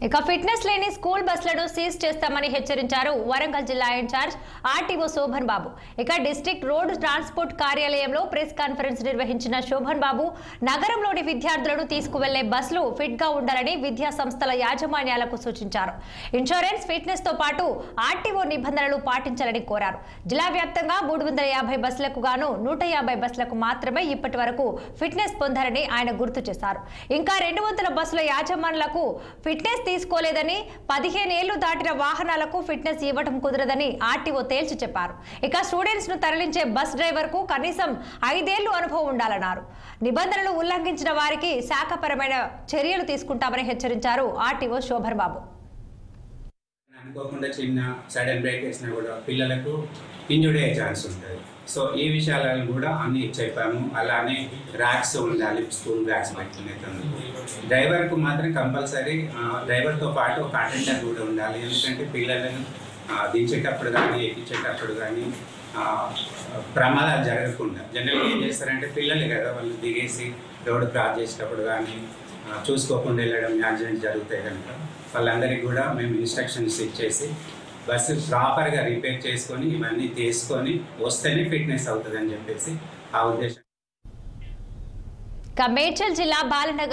ఇక ఫిట్నెస్ లేని స్కూల్ బస్సులను సీజ్ చేస్తామని హెచ్చరించారు వరంగల్ జిల్లా ఇన్ఛార్జ్ ఆర్టీఓ శోభన్ బాబు. ఇక డిస్ట్రిక్ట్ రోడ్ ట్రాన్స్పోర్ట్ కార్యాలయంలో ప్రెస్ కాన్ఫరెన్స్ నిర్వహించిన శోభన్ బాబు నగరంలోని విద్యార్థులను తీసుకువెళ్లే బస్సులు ఫిట్ గా ఉండాలని విద్యా సంస్థల యాజమాన్యాలకు సూచించారు. ఇన్సూరెన్స్, ఫిట్నెస్ తో పాటు ఆర్టీఓ నిబంధనలు పాటించాలని కోరారు. జిల్లా వ్యాప్తంగా 350 బస్సులకు గాను 150 బస్సులకు మాత్రమే ఇప్పటి వరకు ఫిట్నెస్ పొందారని ఆయన గుర్తు చేశారు. ఇంకా 200 బస్సుల యాజమాన్యాలకు ఫిట్నెస్ తీసుకోలేదని, 15 ఏళ్లు దాటిన వాహనాలకు ఫిట్నెస్ ఇవ్వడం కుదరదని ఆర్టీఓ తేల్చి చెప్పారు. ఇక స్టూడెంట్స్ ను తరలించే బస్ డ్రైవర్ కు కనీసం 5 ఏళ్లు అనుభవం ఉండాలన్నారు. నిబంధనలు ఉల్లంఘించిన వారికి శాఖపరమైన చర్యలు తీసుకుంటామని హెచ్చరించారు ఆర్టీఓ శోభన్ బాబు. అనుకోకుండా చిన్న సడన్ బ్రేక్ వేసినా కూడా పిల్లలకు ఇంజూరీ అయ్యే ఛాన్స్ ఉంటుంది. సో ఈ విషయాలను కూడా అన్ని చెప్పాము. అలానే ర్యాక్స్ ఉండాలి, స్కూల్ ర్యాక్స్ పెట్టుకునేందుకు. డ్రైవర్కు మాత్రం కంపల్సరీ డ్రైవర్తో పాటు ఒక అటెండర్ కూడా ఉండాలి. ఎందుకంటే పిల్లలను దించేటప్పుడు కానీ ఎక్కించేటప్పుడు కానీ ప్రమాదాలు జరగకుండా. జనరల్గా ఏం చేస్తారంటే పిల్లలే కదా, వాళ్ళు దిగేసి రోడ్డు క్రాస్ చేసేటప్పుడు కానీ చూసుకోకుండా వెళ్ళడం, యాక్సిడెంట్ జరుగుతాయి కనుక వాళ్ళందరికీ కూడా మేము ఇన్స్ట్రక్షన్స్ ఇచ్చేసి బస్సు ప్రాపర్గా రిపేర్ చేసుకొని ఇవన్నీ తీసుకొని వస్తేనే ఫిట్నెస్ అవుతుంది అని చెప్పేసి ఆ ఉద్దేశం. మేడ్చల్ జిల్లా బాలనగర్